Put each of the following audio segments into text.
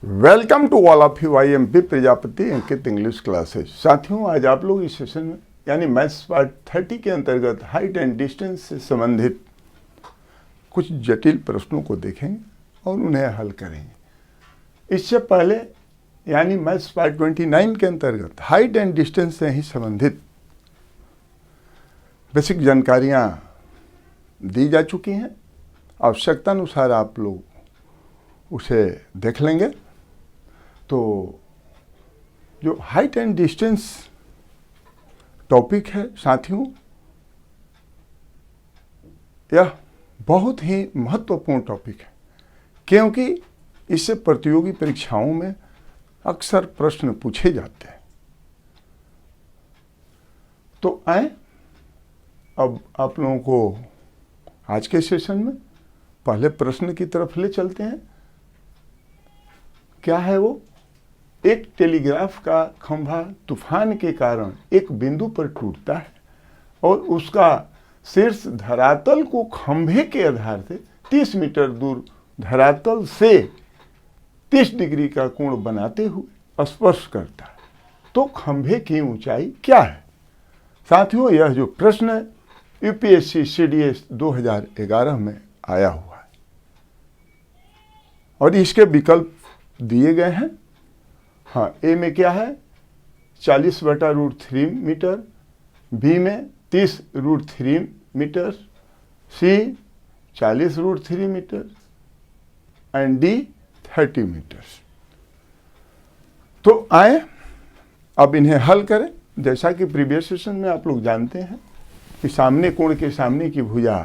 Welcome to all of you. I am P Prajapati Ankit English classes. साथियों, आज आप लोग इस सेशन में यानी मैथ्स पार्ट 30 के अंतर्गत हाइट एंड डिस्टेंस से संबंधित कुछ जटिल प्रश्नों को देखेंगे और उन्हें हल करेंगे। इससे पहले यानी मैथ्स पार्ट 29 के अंतर्गत हाइट एंड डिस्टेंस से ही संबंधित बेसिक जानकारियाँ दी जा चुकी हैं। आवश्यकता अनुसार आप लोग उसे देख लेंगे। तो जो हाइट एंड डिस्टेंस टॉपिक है साथियों, यह बहुत ही महत्वपूर्ण टॉपिक है, क्योंकि इससे प्रतियोगी परीक्षाओं में अक्सर प्रश्न पूछे जाते हैं। तो आए अब आप लोगों को आज के सेशन में पहले प्रश्न की तरफ ले चलते हैं। क्या है वो? एक टेलीग्राफ का खंभा तूफान के कारण एक बिंदु पर टूटता है और उसका शीर्ष धरातल को खंभे के आधार से 30 मीटर दूर धरातल से 30 डिग्री का कोण बनाते हुए स्पर्श करता है, तो खंभे की ऊंचाई क्या है? साथियों, यह जो प्रश्न है यूपीएससी सीडीएस 2011 में आया हुआ है और इसके विकल्प दिए गए हैं। हाँ, ए में क्या है? 40/√3 मीटर, बी में 30√3 metre, C 40√3 metre and D 30 metre. तो आए अब इन्हें हल करें। जैसा कि प्रीवियस सेशन में आप लोग जानते हैं कि सामने कोण के सामने की भुजा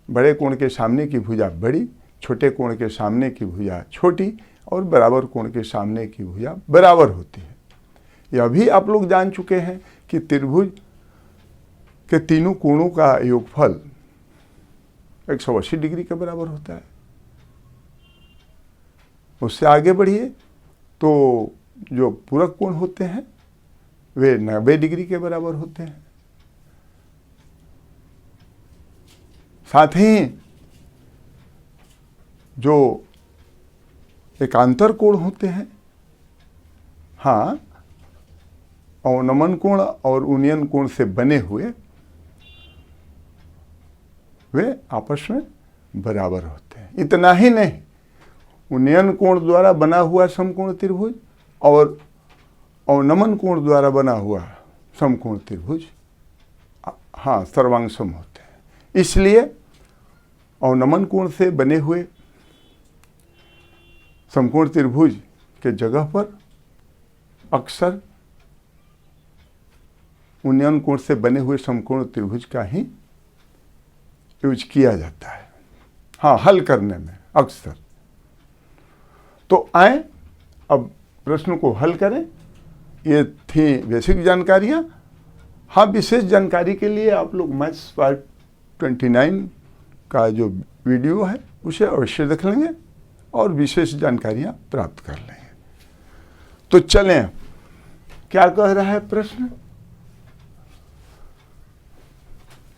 बड़े कोण के सामने की भुजा बड़ी, छोटे कोण के सामने की भुजा छोटी और बराबर कोण के सामने की भुजा बराबर होती है। यह भी आप लोग जान चुके हैं कि त्रिभुज के तीनों कोणों का योगफल 180 डिग्री के बराबर होता है। उससे आगे बढ़िए तो जो पूरक कोण होते हैं वे 90 डिग्री के बराबर होते हैं। साथ ही जो एकांतर कोण होते हैं, हाँ, अवनमन कोण और उन्नयन कोण से बने हुए वे आपस में बराबर होते हैं। इतना ही नहीं, उन्नयन कोण द्वारा बना हुआ समकोण त्रिभुज और अवनमन कोण द्वारा बना हुआ समकोण त्रिभुज हाँ सर्वांग सम होते हैं। इसलिए अवनमन कोण से बने हुए समकोण त्रिभुज के जगह पर अक्सर उन्नयन कोण से बने हुए समकोण त्रिभुज का ही यूज किया जाता है, हाँ, हल करने में अक्सर। तो आए अब प्रश्न को हल करें। ये थी बेसिक जानकारियाँ। हाँ, विशेष जानकारी के लिए आप लोग मैथ्स पार्ट 29 का जो वीडियो है उसे अवश्य देख लेंगे और विशेष जानकारियाँ प्राप्त कर लेंगे। तो चलें, क्या कह रहा है प्रश्न?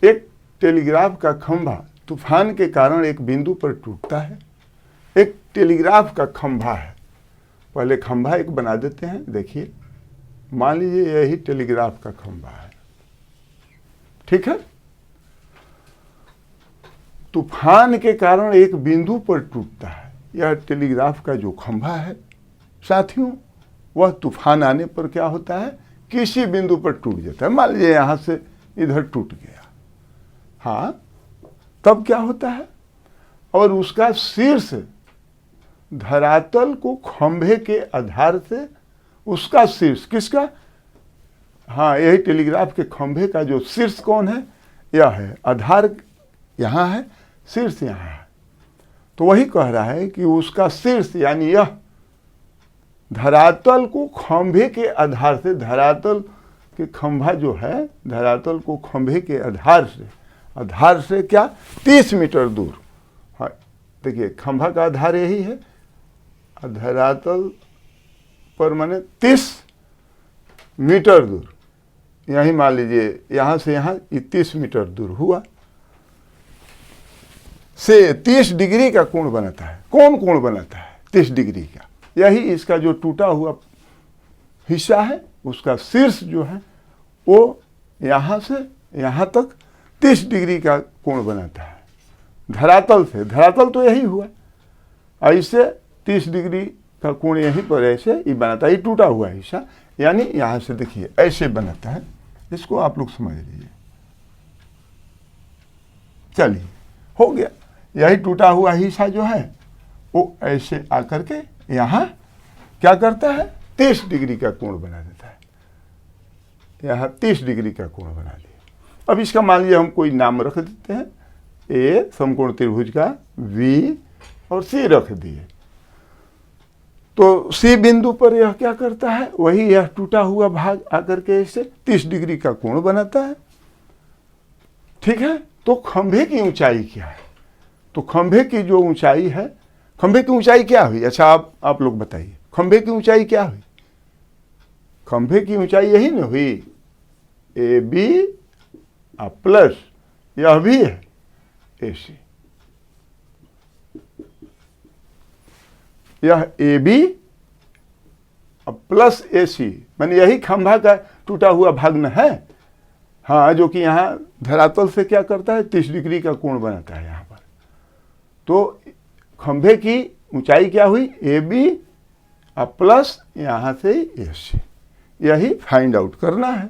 एक टेलीग्राफ का खंभा तूफान के कारण एक बिंदु पर टूटता है। एक टेलीग्राफ का खंभा है। पहले खंभा एक बना देते हैं। देखिए, मान लीजिए यही टेलीग्राफ का खंभा है, ठीक है। तूफान के कारण एक बिंदु पर टूटता है। यह टेलीग्राफ का जो खंभा है साथियों, वह तूफान आने पर क्या होता है? किसी बिंदु पर टूट जाता है। मान लीजिए यहाँ से इधर टूट गया, हाँ, तब क्या होता है? और उसका शीर्ष धरातल को खंभे के आधार से, उसका शीर्ष किसका? हाँ, यही टेलीग्राफ के खंभे का जो शीर्ष कौन है? यह है। आधार यहाँ है, शीर्ष यहाँ है। तो वही कह रहा है कि उसका शीर्ष यानी यह धरातल को खंभे के आधार से, धरातल के खंभा जो है धरातल को खंभे के आधार से क्या 30 मीटर दूर। हाँ, देखिए खंभा का आधार यही है, धरातल पर माने 30 मीटर दूर। यही मान लीजिए यहाँ से यहाँ 30 मीटर दूर हुआ। से 30 डिग्री का कोण बनाता है। कौन कोण बनाता है 30 डिग्री का? यही इसका जो टूटा हुआ हिस्सा है उसका शीर्ष जो है वो यहाँ से यहाँ तक 30 डिग्री का कोण बनाता है धरातल से। धरातल तो यही हुआ, ऐसे 30 डिग्री का कोण यहीं पर ऐसे ही बनाता है। ये टूटा हुआ हिस्सा यानी यहाँ से देखिए ऐसे बनाता है, इसको आप लोग समझ लीजिए। चलिए हो गया। यही टूटा हुआ हिस्सा जो है वो ऐसे आकर के यहाँ क्या करता है 30 डिग्री का कोण बना देता है। यहाँ 30 डिग्री का कोण बना दिया। अब इसका मान लीजिए हम कोई नाम रख देते हैं, ए समकोण त्रिभुज का बी और सी रख दिए। तो सी बिंदु पर यह क्या करता है, वही यह टूटा हुआ भाग आकर के इसे 30 डिग्री का कोण बनाता है। ठीक है, तो खंभे की ऊंचाई क्या है? तो खंभे की जो ऊंचाई है, खंभे की ऊंचाई क्या हुई? अच्छा आप लोग बताइए, खंभे की ऊंचाई क्या हुई? खंभे की ऊंचाई यही ना हुई, ए बी प्लस यह भी है ए सी। यह ए बी प्लस ए सी माने यही खंभा का टूटा हुआ भाग न है। हाँ, जो कि यहाँ धरातल से क्या करता है 30 डिग्री का कोण बनाता है यहाँ पर। तो खंभे की ऊंचाई क्या हुई, ए बी प्लस यहाँ से ए सी, यही फाइंड आउट करना है।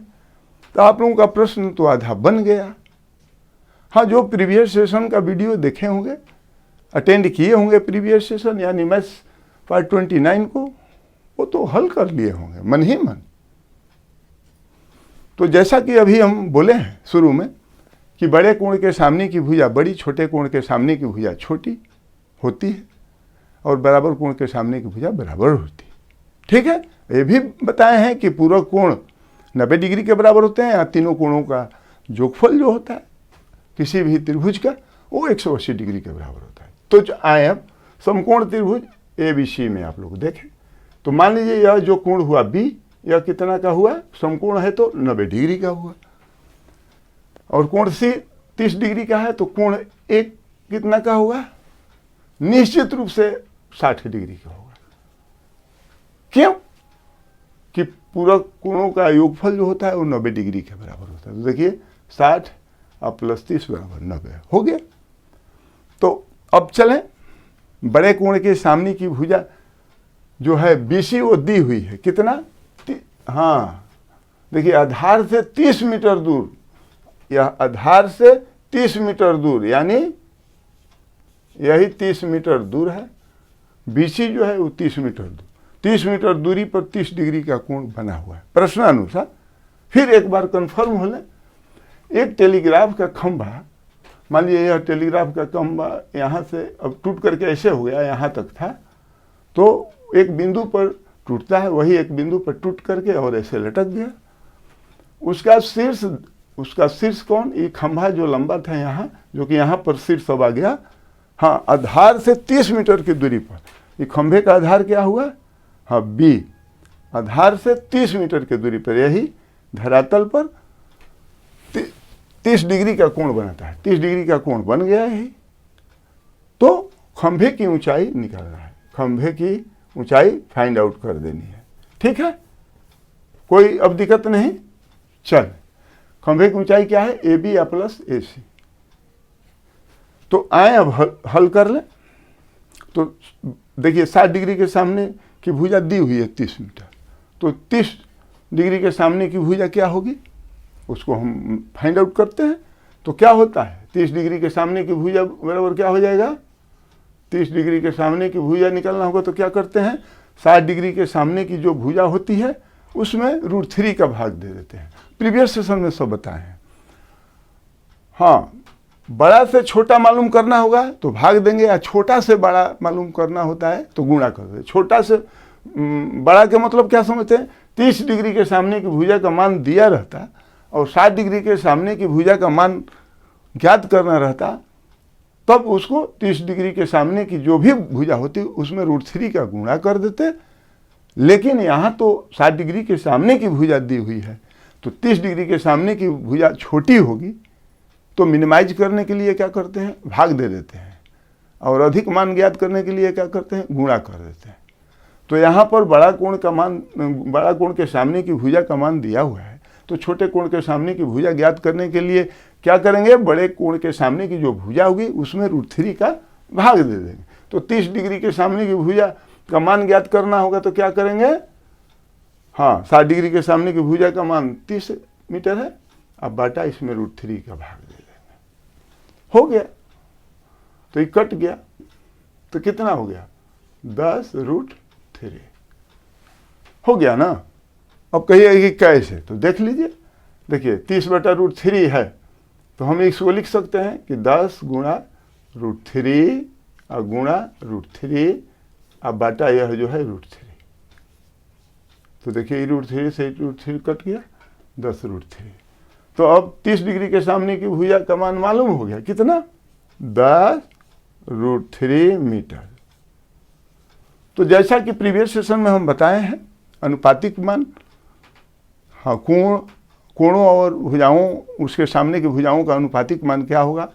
तो आप लोगों का प्रश्न तो आधा बन गया। हाँ, जो प्रीवियस सेशन का वीडियो देखे होंगे, अटेंड किए होंगे प्रीवियस सेशन यानी मैथ्स पार्ट 29 को, वो तो हल कर लिए होंगे मन ही मन। तो जैसा कि अभी हम बोले हैं शुरू में कि बड़े कोण के सामने की भुजा बड़ी, छोटे कोण के सामने की भुजा छोटी होती है और बराबर कोण के सामने की भुजा बराबर होती है। ठीक है, ये भी बताए हैं कि पूरक कोण 90 डिग्री के बराबर होते हैं या तीनों कोणों का जोगफल जो होता है किसी भी त्रिभुज का वो 180 डिग्री के बराबर होता है। तो आए अब समकोण त्रिभुज ए बी सी में आप लोग देखें तो मान लीजिए यह जो कोण हुआ बी, यह कितना का हुआ, समकोण है तो 90 डिग्री का हुआ, और कोण सी 30 डिग्री का है तो कोण एक कितना का हुआ, निश्चित रूप से 60 डिग्री का होगा। क्यों? कि पूरक कोणों का योगफल जो होता है वो 90 डिग्री के बराबर होता है। तो देखिए 60 प्लस 30 बराबर 90 हो गया। तो अब चलें, बड़े कोण के सामने की भुजा जो है बीसी वो दी हुई है कितना, हाँ देखिए आधार से 30 मीटर दूर, यह आधार से 30 मीटर दूर यानी यही 30 मीटर दूर है, बीसी जो है वो 30 मीटर दूर, 30 मीटर दूरी पर 30 डिग्री का कोण बना हुआ है प्रश्नानुसार। फिर एक बार कंफर्म हो लें, एक टेलीग्राफ का खंभा, मान लीजिए यह टेलीग्राफ का खंभा यहाँ से अब टूट करके ऐसे हो गया, यहाँ तक था, तो एक बिंदु पर टूटता है, वही एक बिंदु पर टूट करके और ऐसे लटक गया। उसका शीर्ष कौन, ये खंभा जो लंबा था यहाँ, जो कि यहाँ पर शीर्ष अब आ गया। हाँ, आधार से 30 मीटर की दूरी पर ये खंभे का आधार क्या हुआ, हाँ बी, आधार से 30 मीटर की दूरी पर यही धरातल पर 30 डिग्री का कोण बनाता है। 30 डिग्री का कोण बन गया है, तो खंभे की ऊंचाई निकालना है, खंभे की ऊंचाई फाइंड आउट कर देनी है। ठीक है, कोई अब दिक्कत नहीं। चल, खंभे की ऊंचाई क्या है, ए बी प्लस ए सी। तो आए अब हल कर ले। तो देखिए 60 डिग्री के सामने की भुजा दी हुई है 30 मीटर, तो 30 डिग्री के सामने की भुजा क्या होगी उसको हम फाइंड आउट करते हैं। तो क्या होता है, 30 डिग्री के सामने की भुजा बराबर क्या हो जाएगा, 30 डिग्री के सामने की भुजा निकालना होगा तो क्या करते हैं, 60 डिग्री के सामने की जो भुजा होती है उसमें √3 का भाग दे देते हैं। प्रीवियस सेशन में सब बताए हैं। हाँ, बड़ा से छोटा मालूम करना होगा तो भाग देंगे, या छोटा से बड़ा मालूम करना होता है तो गुणा कर देंगे। छोटा से बड़ा के मतलब क्या समझते हैं, 30 डिग्री के सामने की भुजा का मान दिया रहता और 60 डिग्री के सामने की भुजा का मान ज्ञात करना रहता, तब उसको 30 डिग्री के सामने की जो भी भुजा होती उसमें √3 का गुणा कर देते। लेकिन यहाँ तो 60 डिग्री के सामने की भुजा दी हुई है, तो 30 डिग्री के सामने की भुजा छोटी होगी, तो मिनिमाइज करने के लिए क्या करते हैं, भाग दे देते हैं। और अधिक मान ज्ञात करने के लिए क्या करते हैं, गुणा कर देते हैं। तो यहाँ पर बड़ा कोण का मान, बड़ा कोण के सामने की भुजा का मान दिया हुआ है, तो छोटे कोण के सामने की भुजा ज्ञात करने के लिए क्या करेंगे, बड़े कोण के सामने की जो भुजा होगी उसमें √3 का भाग दे देंगे। तो 30 डिग्री के सामने की भुजा का मान ज्ञात करना होगा तो क्या करेंगे, हाँ 60 डिग्री के सामने की भुजा का मान 30 मीटर है, अब बाटा इसमें √3 का भाग दे देंगे, हो गया। तो ये कट गया, तो कितना हो गया, 10√3 हो गया ना। अब कहिए कि कैसे, तो देख लीजिए, देखिए 30/√3 है, तो हम इसको लिख सकते हैं कि 10 गुणा √3 और गुणा √3, अब बाटा यह जो है √3। तो देखिए √3 से √3 कट गया, 10√3। तो अब 30 डिग्री के सामने की भुजा का मान मालूम हो गया, कितना, 10√3 मीटर। तो जैसा कि प्रीवियस सेशन में हम बताए हैं, अनुपातिक मान, हाँ कोणों और भुजाओं, उसके सामने की भुजाओं का अनुपातिक मान क्या होगा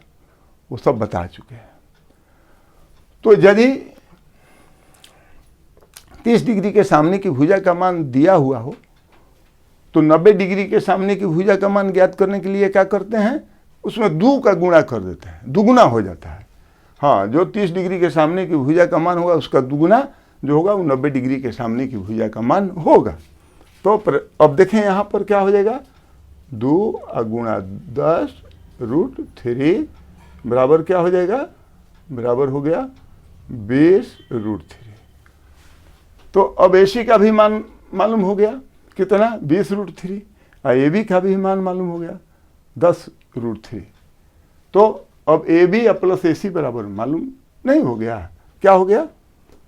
वो सब बता चुके हैं। तो यदि 30 डिग्री के सामने की भुजा का मान दिया हुआ हो तो 90 डिग्री के सामने की भुजा का मान ज्ञात करने के लिए क्या करते हैं, उसमें 2 का गुणा कर देते हैं, दुगुना हो जाता है। हाँ, जो 30 डिग्री के सामने की भुजा का मान होगा उसका दुगुना जो होगा वो 90 डिग्री के सामने की भुजा का मान होगा। तो अब देखें यहाँ पर क्या हो जाएगा, 2 गुणा 10√3 बराबर क्या हो जाएगा, बराबर हो गया 20√3। तो अब AC का भी मान मालूम हो गया, कितना, 20√3, और AB का भी मान मालूम हो गया 10√3। तो अब AB प्लस AC बराबर मालूम नहीं हो गया, क्या हो गया,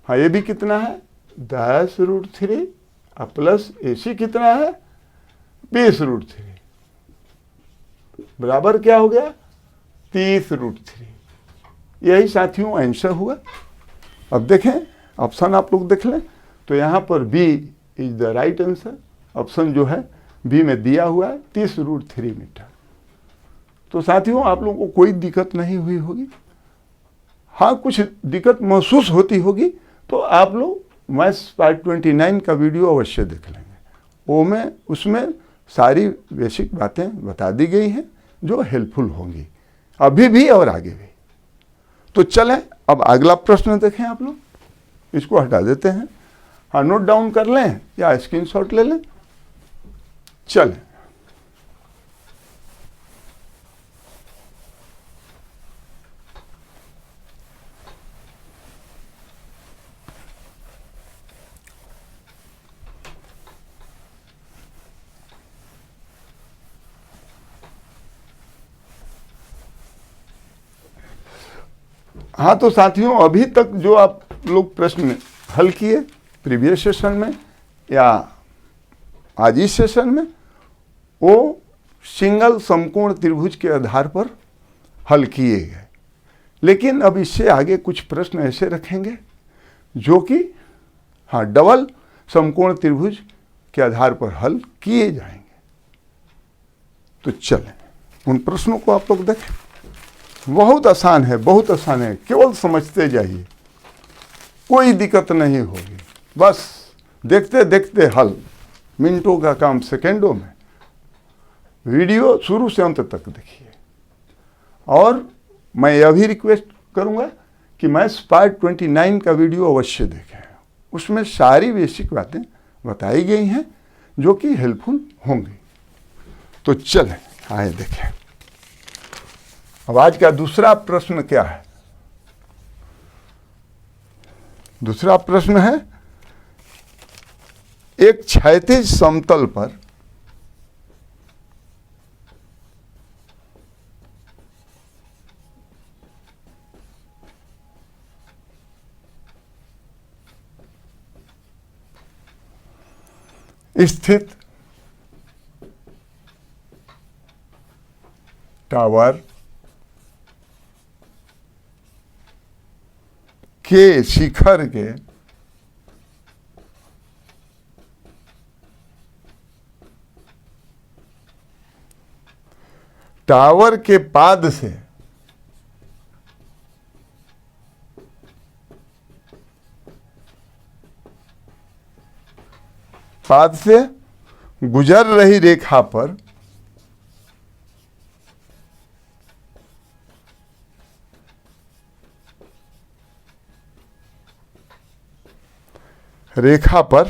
हाँ AB कितना है 10√3 प्लस AC कितना है 20√3 बराबर क्या हो गया 30√3। यही साथियों आंसर हुआ। अब देखें ऑप्शन आप लोग देख लें, तो यहाँ पर B is the right answer. Option जो है B में दिया हुआ है 30√3 मीटर। तो साथियों आप लोगों को कोई दिक्कत नहीं हुई होगी, हाँ कुछ दिक्कत महसूस होती होगी तो आप लोग मैथ्स पार्ट 29 का वीडियो अवश्य देख लेंगे, वो में उसमें सारी बेसिक बातें बता दी गई हैं जो हेल्पफुल होंगी अभी भी और आगे भी। तो चलें अब अगला प्रश्न देखें आप लोग, इसको हटा देते हैं, हाँ नोट डाउन कर लें या स्क्रीनशॉट ले लें, चलें। हाँ तो साथियों अभी तक जो आप लोग प्रश्न हल किए प्रीवियस सेशन में या आज इस सेशन में, वो सिंगल समकोण त्रिभुज के आधार पर हल किए गए। लेकिन अब इससे आगे कुछ प्रश्न ऐसे रखेंगे जो कि हाँ डबल समकोण त्रिभुज के आधार पर हल किए जाएंगे। तो चलें उन प्रश्नों को आप लोग देखें, बहुत आसान है, बहुत आसान है, केवल समझते जाइए, कोई दिक्कत नहीं होगी, बस देखते देखते हल, मिनटों का काम सेकंडों में। वीडियो शुरू से अंत तक देखिए। और मैं यह भी रिक्वेस्ट करूंगा कि मैथ्स पार्ट 29 का वीडियो अवश्य देखें, उसमें सारी बेसिक बातें बताई गई हैं जो कि हेल्पफुल होंगी। तो चलें आए देखें। अब आज का दूसरा प्रश्न क्या है, दूसरा प्रश्न है, एक क्षैतिज समतल पर स्थित टावर के शिखर के टावर के पाद से पाद से गुजर रही रेखा पर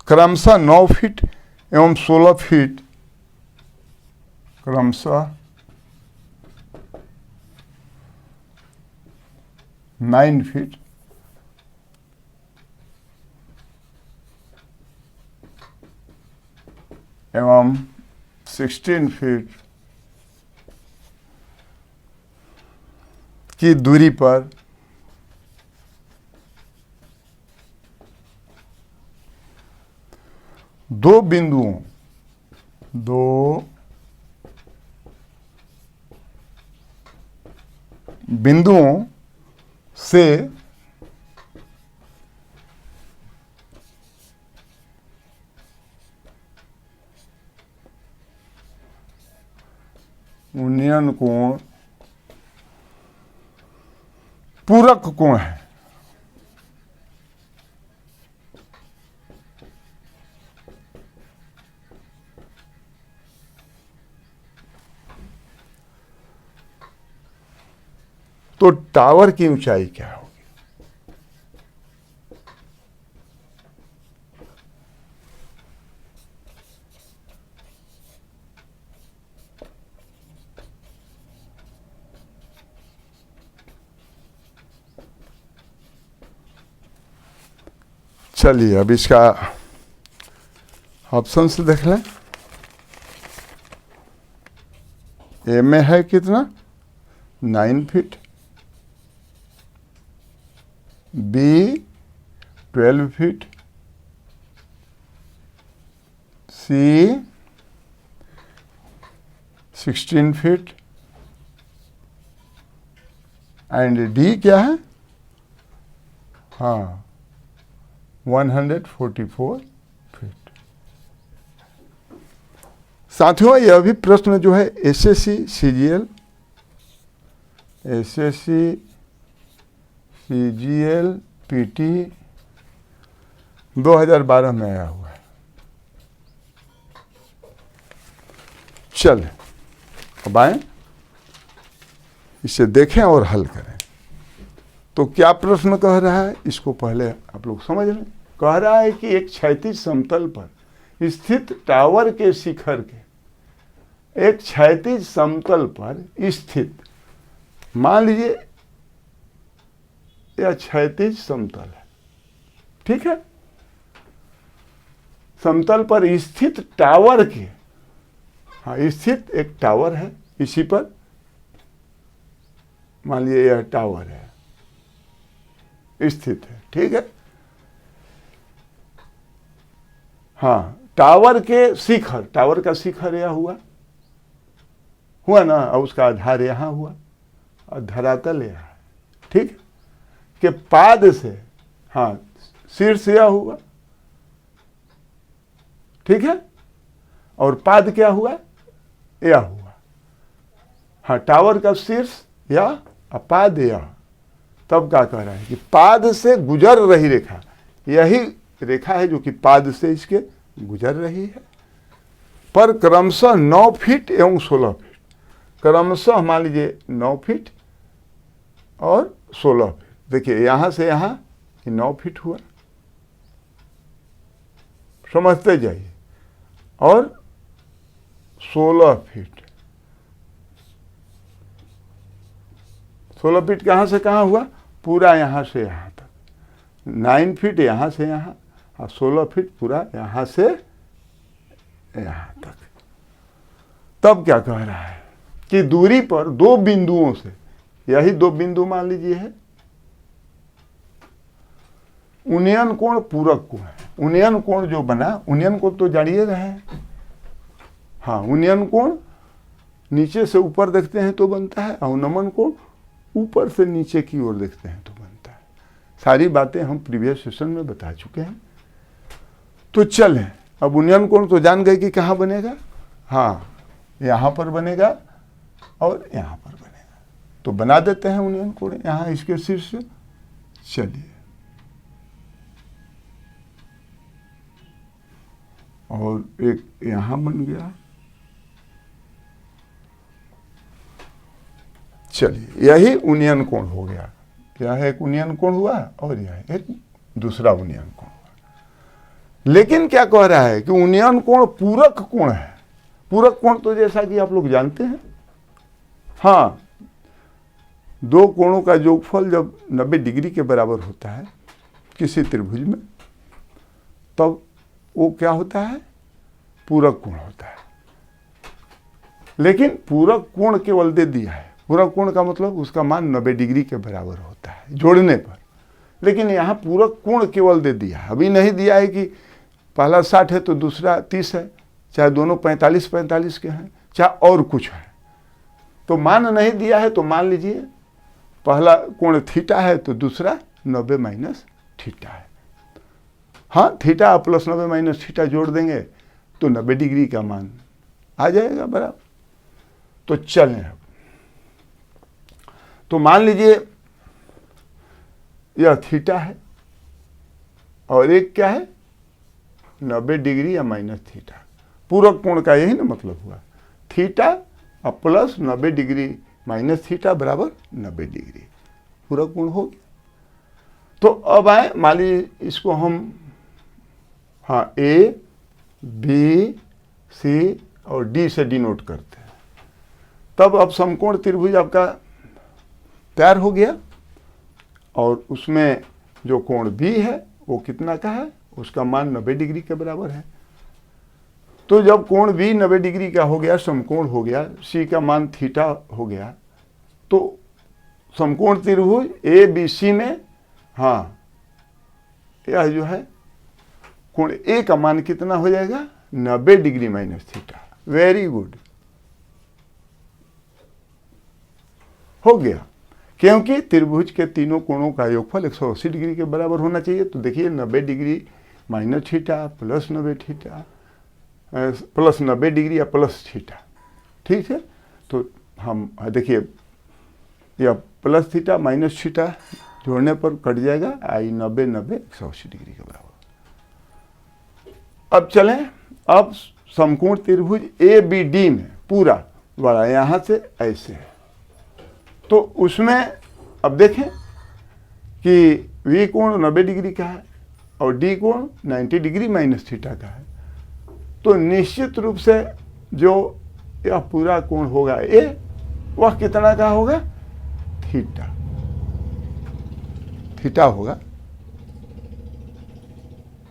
क्रमशः 9 फीट एवं 16 फीट क्रमशः 9 फीट एवं 16 फीट की दूरी पर दो बिंदुओं से उन्नयन कोण पूरक कोण है। तो टावर की ऊंचाई क्या होगी? चलिए अब इसका ऑप्शन से देख लें। ए में है कितना? 9 feet, B 12 feet, C 16 feet and D क्या है? हाँ 144 फीट। साथियों यह भी प्रश्न जो है एसएससी सीजीएल 2012 में आया हुआ है। चल अब आए इसे देखें और हल करें। तो क्या प्रश्न कह रहा है इसको पहले आप लोग समझ लें। कह रहा है कि एक क्षैतिज समतल पर स्थित टावर के शिखर के, एक क्षैतिज समतल पर स्थित, मान लीजिए यह क्षैतिज समतल है, ठीक है। समतल पर स्थित टावर के, हाँ स्थित एक टावर है, इसी पर मान लीजिए यह टावर है, स्थित है, ठीक है। हाँ टावर के शिखर, टावर का शिखर यह हुआ ना, और उसका आधार यहां हुआ और धरातल यह है, ठीक। के पाद से, हाँ शीर्ष यह हुआ, ठीक है, और पाद क्या हुआ? यह हुआ। हाँ टावर का शीर्ष यह, पाद यह। तब क्या कह रहा है कि पाद से गुजर रही रेखा, यही रेखा है जो कि पाद से इसके गुजर रही है, पर क्रमशः 9 फीट एवं 16 फीट, क्रमशः मान लीजिए 9 फीट और 16 फीट। देखिए यहां से यहां 9 फीट हुआ, समझते जाइए, और 16 फीट, 16 फीट कहां से कहां हुआ? पूरा यहां से यहां तक। 9 फीट यहां से यहां और 16 फीट पूरा यहां से यहां तक। तब क्या कह रहा है कि दूरी पर दो बिंदुओं से, यही दो बिंदु मान लीजिए है, उन्नयन कोण पूरक कोण है। उन्नयन कोण जो बना, उन्नयन कोण तो जानिए रहे हैं, हाँ उन्नयन कोण नीचे से ऊपर देखते हैं तो बनता है, और नमन कोण ऊपर से नीचे की ओर देखते हैं तो बनता है। सारी बातें हम प्रीवियस सेशन में बता चुके हैं। तो चलें, अब उन्नयन कोण तो जान गए कि कहाँ बनेगा, हाँ यहाँ पर बनेगा और यहाँ पर बनेगा, तो बना देते हैं उन्नयन कोण यहाँ इसके शीर्ष। चलिए और एक यहां बन गया। चलिए, यही उन्नयन कोण हो गया। क्या है? एक उन्नयन कोण हुआ और यह एक दूसरा उन्नयन कोण हुआ। लेकिन क्या कह रहा है कि उन्नयन कोण पूरक कोण है। पूरक कोण तो जैसा कि आप लोग जानते हैं, हाँ, दो कोणों का योगफल जब 90 डिग्री के बराबर होता है किसी त्रिभुज में, तब वो क्या होता है? पूरक कोण होता है। लेकिन पूरक कोण केवल दे दिया है। पूरक कोण का मतलब उसका मान 90 डिग्री के बराबर होता है जोड़ने पर। लेकिन यहाँ पूरक कोण केवल दे दिया है, अभी नहीं दिया है कि पहला 60 है तो दूसरा 30 है, चाहे दोनों 45-45 के हैं, चाहे और कुछ है। तो मान नहीं दिया है, तो मान लीजिए पहला कोण थीटा है तो दूसरा 90 माइनस थीटा है। हाँ, थीटा प्लस 90 माइनस थीटा जोड़ देंगे तो 90 डिग्री का मान आ जाएगा बराबर। तो चलें अब, तो मान लीजिए यह थीटा है और एक क्या है? 90 डिग्री या माइनस थीटा। पूरक कोण का यही ना मतलब हुआ, थीटा और प्लस 90 डिग्री माइनस थीटा बराबर 90 डिग्री, पूरक कोण हो गया। तो अब आए, मान लीजिए इसको हम, हाँ, ए बी सी और डी से डिनोट करते हैं। तब अब समकोण त्रिभुज आपका तैयार हो गया और उसमें जो कोण बी है वो कितना का है? उसका मान 90 डिग्री के बराबर है। तो जब कोण बी 90 डिग्री का हो गया, समकोण हो गया, सी का मान थीटा हो गया, तो समकोण त्रिभुज ए बी सी में, हाँ, यह जो है कोण ए का मान कितना हो जाएगा? 90 degree minus theta. Very good, हो गया। क्योंकि त्रिभुज के तीनों कोणों का योगफल 180 डिग्री के बराबर होना चाहिए। तो देखिए 90 degree minus theta plus 90 theta plus 90 degree या प्लस थीटा, ठीक है। तो हम देखिए यह प्लस थीटा माइनस थीटा जोड़ने पर कट जाएगा, आई 90 90 180 डिग्री के बराबर। अब चलें, अब समकोण त्रिभुज ए बी डी में पूरा वाला यहाँ से ऐसे है, तो उसमें अब देखें कि वी कोण 90 डिग्री का है और डी कोण 90 डिग्री माइनस थीटा का है। तो निश्चित रूप से जो यह पूरा कोण होगा ए, वह कितना का होगा? थीटा, थीटा होगा।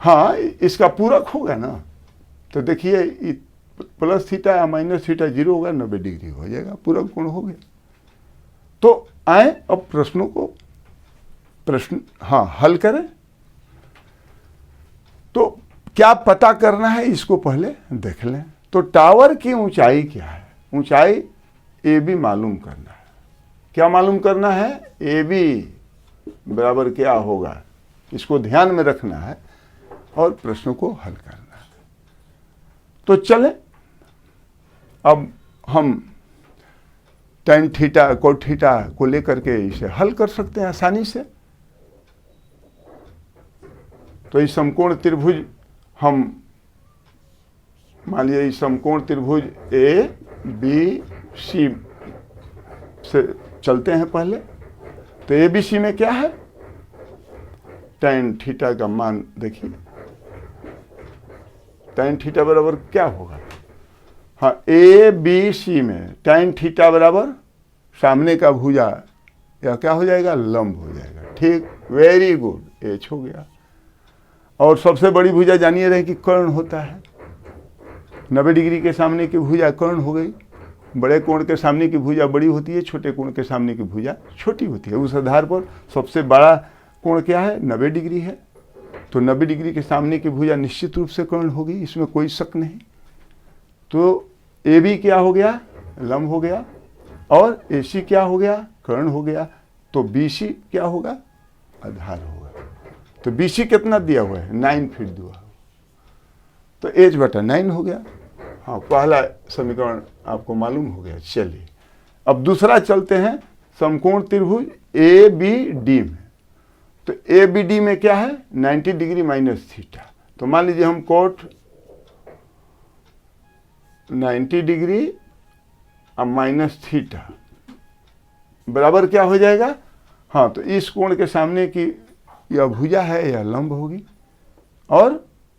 हाँ, इसका पूरक होगा ना। तो देखिए प्लस थीटा या माइनस थीटा 0 होगा, 90 डिग्री हो जाएगा, पूरक कोण हो गया। तो आए अब प्रश्नों को, प्रश्न हाँ हल करें। तो क्या पता करना है इसको पहले देख लें। तो टावर की ऊंचाई क्या है? ऊंचाई ए बी मालूम करना है। क्या मालूम करना है? ए बी बराबर क्या होगा, इसको ध्यान में रखना है और प्रश्नों को हल करना है। तो चलें, अब हम tan थीटा cot थीटा को लेकर के इसे हल कर सकते हैं आसानी से। तो इस समकोण त्रिभुज, हम मान लीजिए इस समकोण त्रिभुज ए बी सी से चलते हैं पहले। तो ए बी सी में क्या है? tan थीटा का मान देखिए, tan थीटा बराबर क्या होगा? हाँ, ए बी सी में tan थीटा बराबर सामने का भुजा, या क्या हो जाएगा? लंब हो जाएगा। ठीक, वेरी गुड, एच हो गया। और सबसे बड़ी भुजा जानिए रहे कि कर्ण होता है। 90 डिग्री के सामने की भुजा कर्ण हो गई। बड़े कोण के सामने की भुजा बड़ी होती है, छोटे कोण के सामने की भुजा छोटी होती है। उस आधार पर सबसे बड़ा कोण क्या है? 90 डिग्री है। तो 90 डिग्री के सामने की भुजा निश्चित रूप से कर्ण होगी, इसमें कोई शक नहीं। तो ए बी क्या हो गया? लंब हो गया। और ए सी क्या हो गया? कर्ण हो गया। तो बी सी क्या होगा? आधार होगा। तो बी सी कितना दिया हुआ है? 9 फीट दिया हुआ। तो एच बटा 9 हो गया। हाँ, पहला समीकरण आपको मालूम हो गया। चलिए अब दूसरा चलते हैं, समकोण त्रिभुज ए बी डी में। तो ए बी डी में क्या है? 90 डिग्री माइनस थीटा। तो मान लीजिए हम कोट 90 डिग्री अब माइनस थीटा बराबर क्या हो जाएगा? हाँ, तो इस कोण के सामने की यह भुजा है, यह लंब होगी, और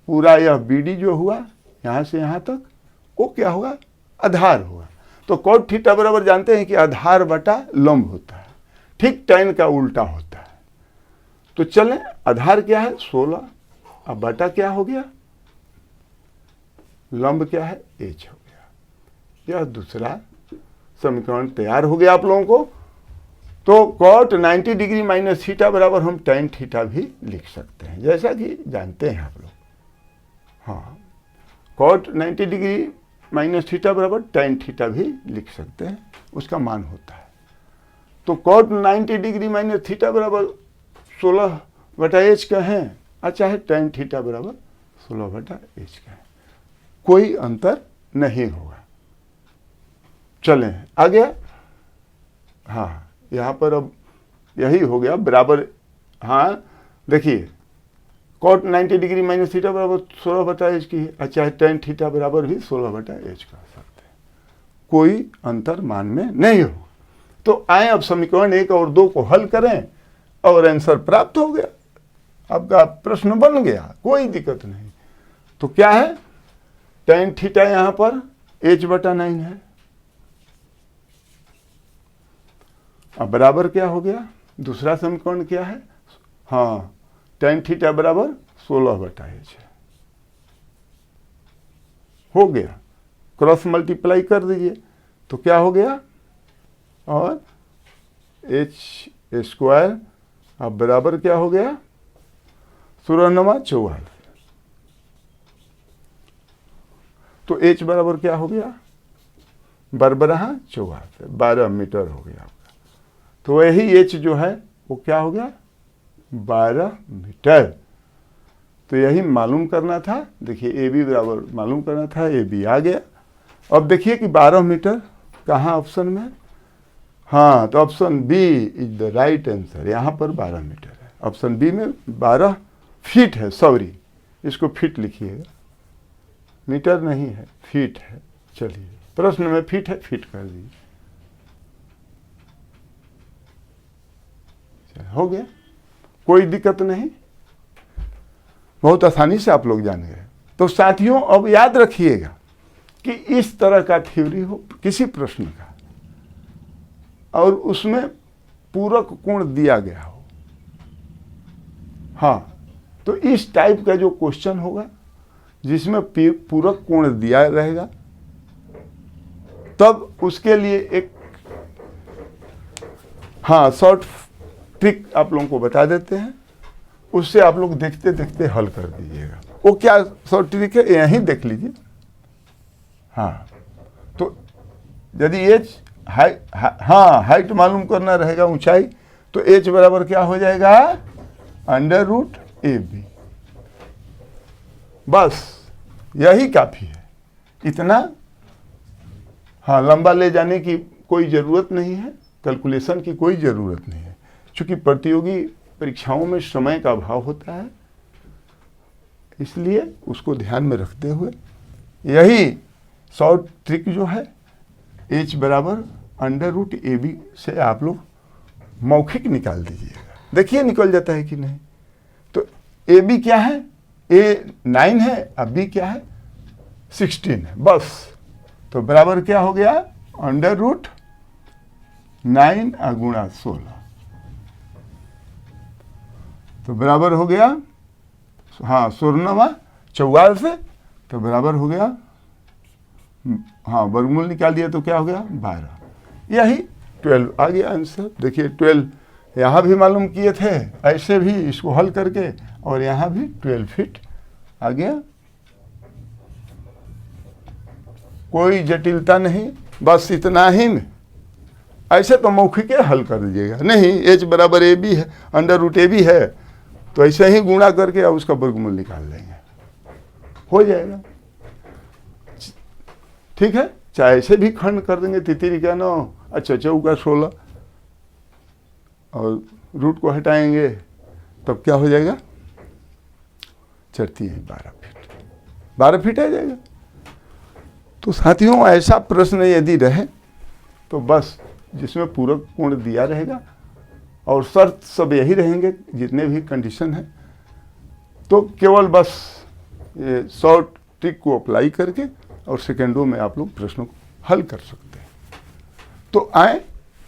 पूरा यह BD जो हुआ यहाँ से यहाँ तक वो क्या होगा? आधार होगा। तो cot थीटा बराबर जानते हैं कि आधार बटा लंब होता है, ठीक tan का उल्टा होता है। तो चलें, आधार क्या है? 16, अब बटा क्या हो गया? लंब क्या है? h हो गया। यह दूसरा समीकरण तैयार हो गया आप लोगों को। तो cot 90 डिग्री माइनस थीटा बराबर हम tan थीटा भी लिख सकते हैं, जैसा कि जानते हैं आप लोग। हाँ, cot 90 डिग्री माइनस थीटा बराबर tan थीटा भी लिख सकते हैं, उसका मान होता है। तो cot 90 डिग्री माइनस थीटा बराबर 16/h का है, और चाहे tan थीटा बराबर 16/h का है, कोई अंतर नहीं होगा। चलें आगे। हाँ, यहाँ पर अब यही हो गया बराबर। हाँ देखिए, cot 90 डिग्री माइनस थीटा बराबर 16/h की है, चाहे tan थीटा बराबर भी 16/h कर सकते हैं, कोई अंतर मान में नहीं हो। तो आए अब समीकरण 1 और 2 को हल करें और आंसर प्राप्त हो गया, आपका प्रश्न बन गया, कोई दिक्कत नहीं। तो क्या है? tan थीटा यहाँ पर h/9 है, अब बराबर क्या हो गया? दूसरा समीकरण क्या है? हाँ, tan थीटा बराबर 16/h है, हो गया। क्रॉस मल्टीप्लाई कर दीजिए तो क्या हो गया? और h² अब बराबर क्या हो गया? 16×9 = 44। तो h बराबर क्या हो गया? 12 मीटर हो गया आपका। तो वही h जो है वो क्या हो गया? 12 मीटर। तो यही मालूम करना था। देखिए AB बराबर मालूम करना था, AB आ गया। अब देखिए कि 12 मीटर कहाँ ऑप्शन में? हाँ, तो option B is the right answer. यहाँ पर 12 मीटर है, ऑप्शन B में 12 फीट है, सॉरी इसको फीट लिखिएगा, मीटर नहीं है, फीट है। चलिए, प्रश्न में फीट है, फीट कर दीजिए, हो गया, कोई दिक्कत नहीं, बहुत आसानी से आप लोग जान गए। तो साथियों अब याद रखिएगा कि इस तरह का थ्योरी हो किसी प्रश्न का और उसमें पूरक कोण दिया गया हो, हाँ, तो इस टाइप का जो क्वेश्चन होगा जिसमें पूरक कोण दिया रहेगा, तब उसके लिए एक हाँ शॉर्ट ट्रिक आप लोगों को बता देते हैं, उससे आप लोग देखते देखते हल कर दीजिएगा। वो क्या शॉर्ट ट्रिक है, यहीं देख लीजिए। हाँ, तो यदि एच हाइट मालूम करना रहेगा, ऊंचाई, तो एच बराबर क्या हो जाएगा? √AB। बस यही काफी है, इतना। हाँ, लंबा ले जाने की कोई ज़रूरत नहीं है, कैलकुलेशन की कोई ज़रूरत नहीं है, क्योंकि प्रतियोगी परीक्षाओं में समय का अभाव होता है, इसलिए उसको ध्यान में रखते हुए यही शॉर्ट ट्रिक जो है h बराबर √AB से आप लोग मौखिक निकाल दीजिएगा। देखिए निकल जाता है कि नहीं। तो AB क्या है? A 9 है, अब B क्या है? 16 है, बस। तो बराबर क्या हो गया? √9 × 16, तो बराबर हो गया, हाँ 16/44, तो बराबर हो गया, हाँ वर्गमूल निकाल दिया तो क्या हो गया? 12। यही 12 आ गया आंसर। देखिए 12 यहाँ भी मालूम किए थे, ऐसे भी इसको हल करके, और यहाँ भी 12 फीट आ गया, कोई जटिलता नहीं, बस इतना ही में। ऐसे तो मौखिक हल कर दीजिएगा, नहीं h बराबर AB है, √AB है, तो ऐसे ही गुणा करके अब उसका वर्गमूल निकाल लेंगे, हो जाएगा। ठीक है, चाहे ऐसे भी खंड कर देंगे, 3 का 9, अच्छा 4 का 16, और रूट को हटाएंगे तब क्या हो जाएगा? 4 × 12 फीट, 12 फीट आ जाएगा। तो साथियों ऐसा प्रश्न यदि रहे तो बस जिसमें पूरक कोण दिया रहेगा और शर्त सब यही रहेंगे जितने भी कंडीशन हैं, तो केवल बस ये शॉर्ट ट्रिक को अप्लाई करके और सेकेंडों में आप लोग प्रश्नों को हल कर सकते हैं। तो आए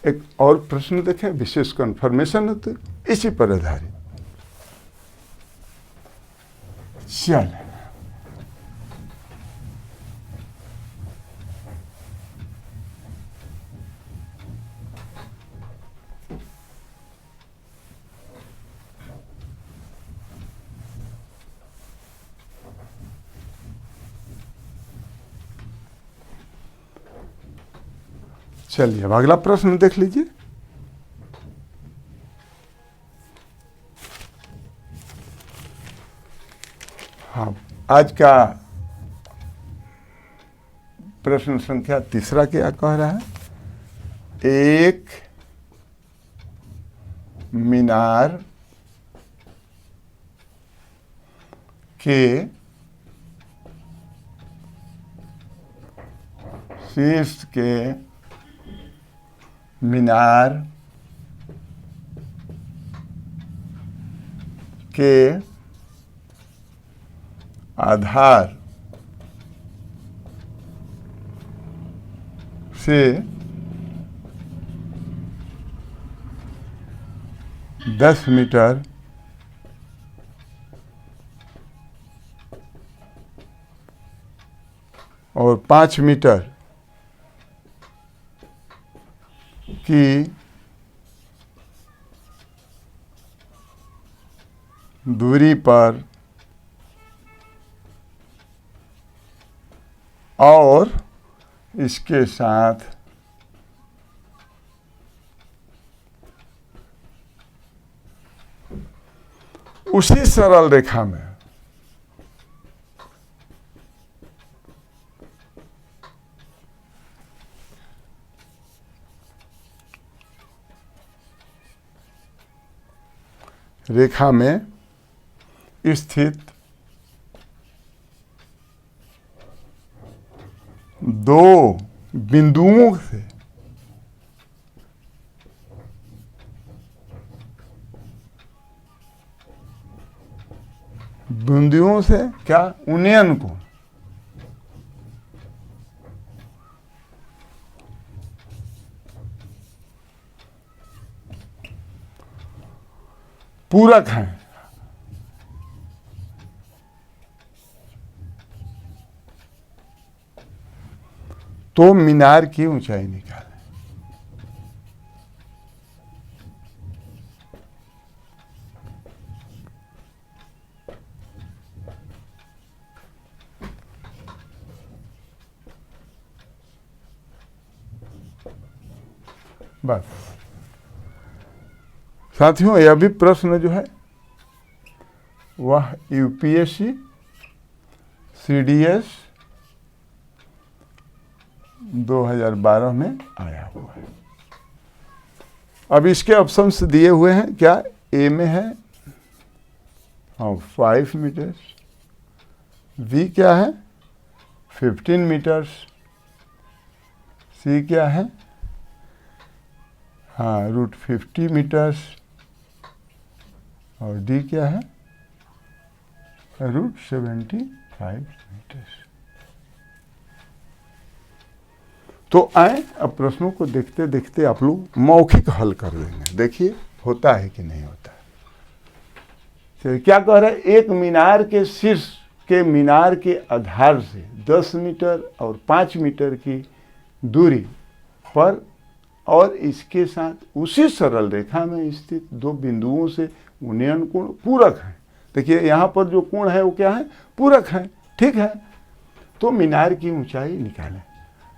एक और प्रश्न देखें, विशेष कन्फर्मेशन है तो इसी पर आधारित। चल चलिए अब अगला प्रश्न देख लीजिए। हाँ, आज का प्रश्न संख्या तीसरा क्या कह रहा है? एक मीनार के शीर्ष के मीनार के आधार से 10 मीटर और 5 मीटर की दूरी पर और इसके साथ उसी सरल रेखा में स्थित दो बिंदुओं से क्या उन्नयन को पूरक हैं। तो मीनार की ऊंचाई निकालें। बस साथियों, यह भी प्रश्न जो है वह यूपीएससी सीडीएस 2012 में आया हुआ है। अब इसके ऑप्शंस दिए हुए हैं। क्या ए में है 5 मीटर्स, बी क्या है 15 मीटर्स, सी क्या है √50 मीटर्स और डी क्या है √75 मीटर्स। तो आए अब प्रश्नों को देखते देखते आप लोग मौखिक हल कर लेंगे। देखिए होता है कि नहीं होता है। तो क्या कह रहा है? एक मीनार के शीर्ष के मीनार के आधार से 10 मीटर और 5 मीटर की दूरी पर और इसके साथ उसी सरल रेखा में स्थित दो बिंदुओं से उन्नयन कोण पूरक है। देखिए यहाँ पर जो कोण है वो क्या है? पूरक है। ठीक है, तो मीनार की ऊंचाई निकालें।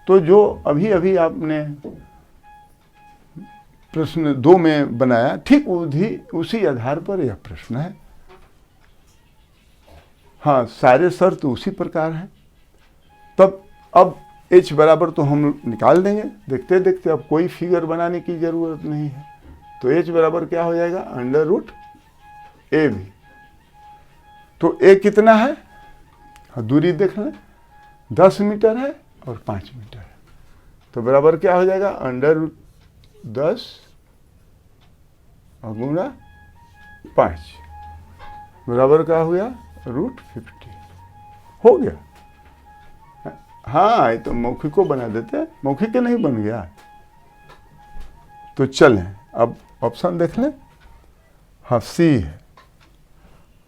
तो जो अभी अभी आपने प्रश्न 2 में बनाया, ठीक उसी आधार पर यह प्रश्न है। हाँ, सारे शर्त उसी प्रकार हैं। तब अब h बराबर तो हम निकाल देंगे देखते देखते। अब कोई फिगर बनाने की जरूरत नहीं है। तो h बराबर क्या हो जाएगा? √AB। तो a कितना है? दूरी देख लें, 10 मीटर है और 5 मीटर। तो बराबर क्या हो जाएगा, √10 और गुणा 5 बराबर क्या हो गया, √50 हो गया। हाँ, ये तो मौखिक को बना देते हैं, मौखिक के नहीं बन गया। तो चलें अब ऑप्शन देख लें। हाँ, सी है,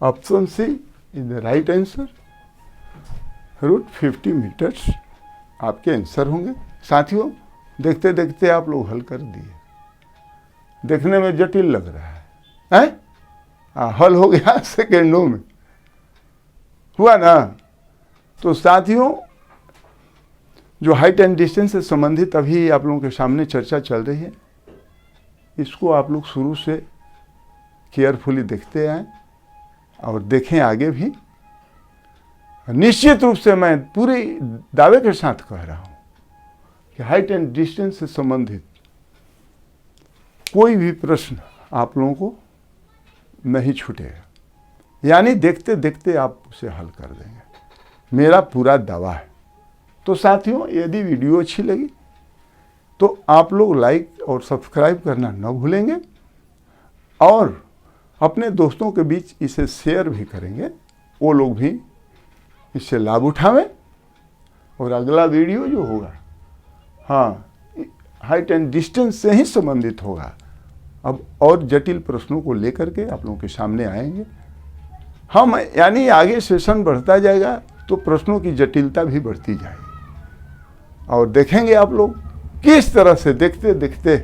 option C is the right answer. √50 metres आपके आंसर होंगे। साथियों, देखते देखते आप लोग हल कर दिए। देखने में जटिल लग रहा है, हैं? हल हो गया सेकेंडों में, हुआ ना। तो साथियों, जो हाइट एंड डिस्टेंस से संबंधित अभी आप लोगों के सामने चर्चा चल रही है, इसको आप लोग शुरू से केयरफुली देखते आए और देखें आगे भी। निश्चित रूप से मैं पूरे दावे के साथ कह रहा हूं कि हाइट एंड डिस्टेंस से संबंधित कोई भी प्रश्न आप लोगों को नहीं छूटेगा, यानी देखते देखते आप उसे हल कर देंगे, मेरा पूरा दावा है। तो साथियों, यदि वीडियो अच्छी लगी तो आप लोग लाइक और सब्सक्राइब करना न भूलेंगे और अपने दोस्तों के बीच इसे शेयर भी करेंगे, वो लोग भी इससे लाभ उठावें। और अगला वीडियो जो होगा, हाँ, हाइट एंड डिस्टेंस से ही संबंधित होगा। अब और जटिल प्रश्नों को लेकर के आप लोगों के सामने आएंगे हम, यानी आगे सेशन बढ़ता जाएगा तो प्रश्नों की जटिलता भी बढ़ती जाएगी और देखेंगे आप लोग किस तरह से देखते देखते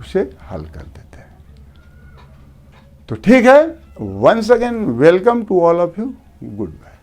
उसे हल कर देते हैं। तो ठीक है, once again welcome to all of you, good bye.